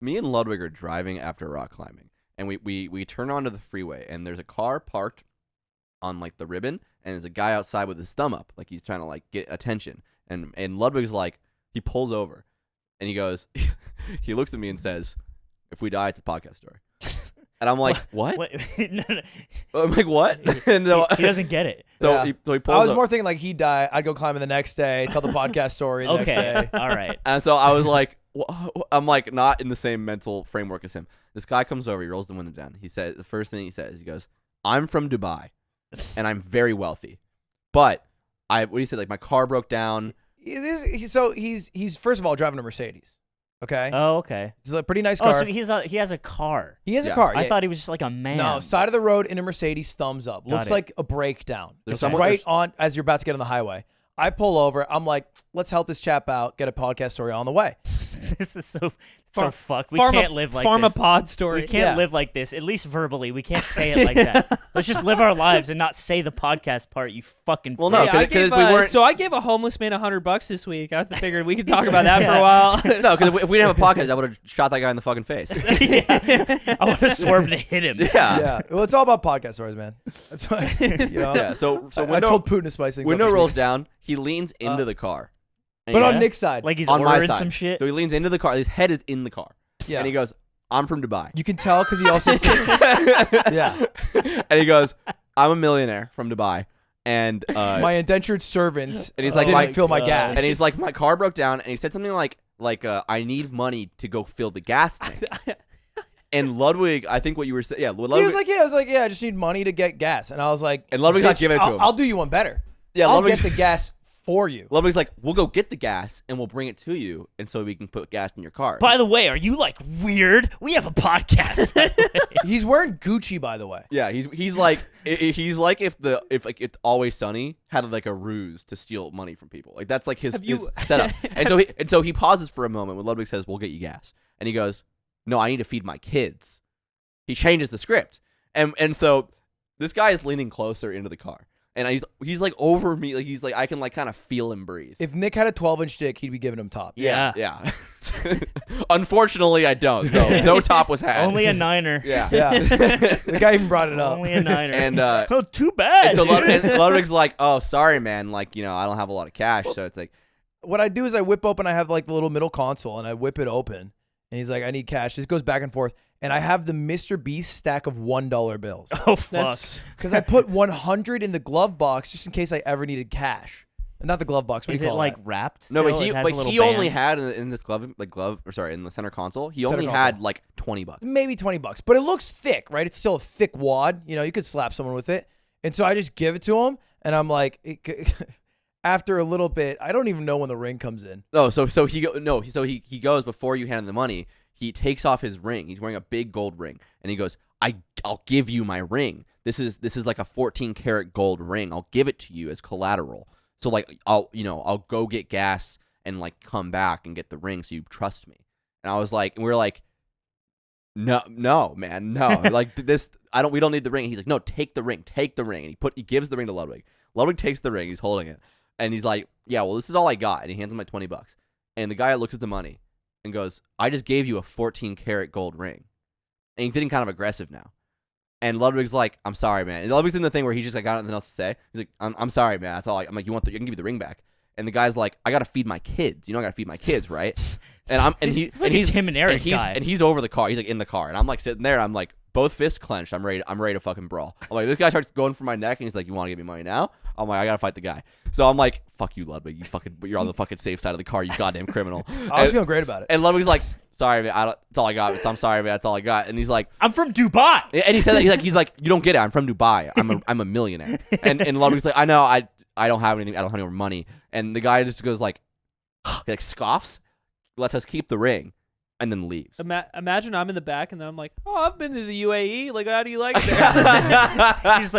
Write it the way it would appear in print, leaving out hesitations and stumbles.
me and Ludwig are driving after rock climbing, and we turn onto the freeway, and there's a car parked on like the ribbon, and there's a guy outside with his thumb up, like he's trying to like get attention, and Ludwig's like, he pulls over, and he goes, he looks at me and says, "If we die, it's a podcast story." And I'm like, what? No. I'm like, what? And He doesn't get it. So, Yeah. he pulls I was up. more thinking like he'd die. I'd go climbing the next day, tell the podcast story the next Okay. day. All right. And so I was like, I'm like not in the same mental framework as him. This guy comes over, he rolls the window down. He says, the first thing he says, he goes, "I'm from Dubai, and I'm very wealthy, but what do you say? Like my car broke down." So he's first of all driving a Mercedes. Okay. Oh, okay. It's a pretty nice car. Oh, so he has a car. He has Yeah. a car. I yeah. thought he was just like a man. No, side of the road in a Mercedes, thumbs up. Got Looks it. like a breakdown. There's It's someone- right there's- on as you're about to get on the highway. I pull over. I'm like, let's help this chap out. Get a podcast story on the way. This is so Farm- fucked. We Pharma- can't live like this. Pharmapod story. We can't Yeah. live like this, at least verbally. We can't say it like that. Let's just live our lives and not say the podcast part, you fucking Well, no, Yeah, because I gave, if we weren't, so I gave a homeless man $100 this week. I figured we could talk about that for a while. no, because if we didn't have a podcast, I would have shot that guy in the fucking face. I would have swerved to hit him. Yeah. Well, it's all about podcast stories, man. That's why. You know. Yeah. So I told Putin to spice things up window this rolls week. down. He leans into the car. And But he- on Nick's side, Like he's on my ordering side. some shit. So he leans into the car. His head is in the car. yeah. And he goes, "I'm from Dubai." You can tell because he also said, yeah. And he goes, "I'm a millionaire from Dubai." And My indentured servants And he's like, didn't my- fill my God. gas. and he's like, "My car broke down," and he said something like "I need money to go fill the gas tank." And Ludwig, I think what you were saying, yeah, Ludwig, he was like, I just need money to get gas. And I was like, And Ludwig's not "Bitch, giving it to him." I'll do you one better. Yeah, I'll Ludwig's- get the gas for you. Ludwig's like, "We'll go get the gas and we'll bring it to you, and so we can put gas in your car." By the way, are you like weird? We have a podcast. by the way. He's wearing Gucci, by the way. Yeah, he's like he's like if like it's Always Sunny had like a ruse to steal money from people. Like that's like his setup. and so he pauses for a moment when Ludwig says, "We'll get you gas," and he goes, "No, I need to feed my kids." He changes the script, and so this guy is leaning closer into the car, and he's like over me, like he's like I can like kind of feel him breathe. If Nick had a 12-inch dick, he'd be giving him top. Yeah. Yeah. Unfortunately, I don't. So no top was had. Only a niner. Yeah. Yeah. The guy even brought it up. Only a niner. And oh, too bad. and so dude. Ludwig's like, "Oh, sorry, man. Like, I don't have a lot of cash." So it's like, What I do is I whip open, I have like the little middle console, and I whip it open. And he's like, I need cash. This goes back and forth. And I have the Mr. Beast stack of $1 bills. oh fuck. Because I put 100 in the glove box just in case I ever needed cash. Not the glove box. What Is do you it call like that? wrapped? no, but still? he It has a but little he only band? had in this in the center console, he Center only console. had like $20. Maybe $20, but it looks thick, right? It's still a thick wad. You could slap someone with it. And so I just give it to him, and I'm like, after a little bit, I don't even know when the ring comes in. No, so he goes before you hand him the money. He takes off his ring. He's wearing a big gold ring, and he goes, "I'll give you my ring. This is like a 14 karat gold ring. I'll give it to you as collateral. So like I'll go get gas and like come back and get the ring so you trust me." And I was like, and we were like, no, man, no. Like this, we don't need the ring. He's like, "No, take the ring. And he gives the ring to Ludwig. Ludwig takes the ring. He's holding it, and he's like, "Yeah, well, this is all I got." And he hands him like $20. And the guy looks at the money and goes, "I just gave you a 14 karat gold ring." And he's getting kind of aggressive now. And Ludwig's like, "I'm sorry, man." And Ludwig's in the thing where he's just like got nothing else to say. He's like, "I'm sorry, man. That's all." I'm like, I can give you the ring back." And the guy's like, "I gotta feed my kids. I gotta feed my kids, right?" And He's like a Tim and Eric guy. and he's over the car. He's like in the car, and I'm like sitting there. I'm like both fists clenched. I'm ready to fucking brawl. I'm like, this guy starts going for my neck, and he's like, "You want to give me money now?" I'm like, "I gotta fight the guy." So I'm like, "Fuck you, Ludwig. You're on the fucking safe side of the car. You goddamn criminal." I was feeling great about it. And Ludwig's like, "Sorry, man. That's all I got. I'm sorry, man. That's all I got." And he's like, I'm from Dubai. and he said that he's like, "You don't get it. I'm from Dubai. I'm a millionaire." And Ludwig's like, "I know. I don't have anything. I don't have any more money." And the guy just goes like, he like scoffs, lets us keep the ring, and then leaves. Imagine I'm in the back and then I'm like, "Oh, I've been to the UAE. Like, how do you like it there?" He's like,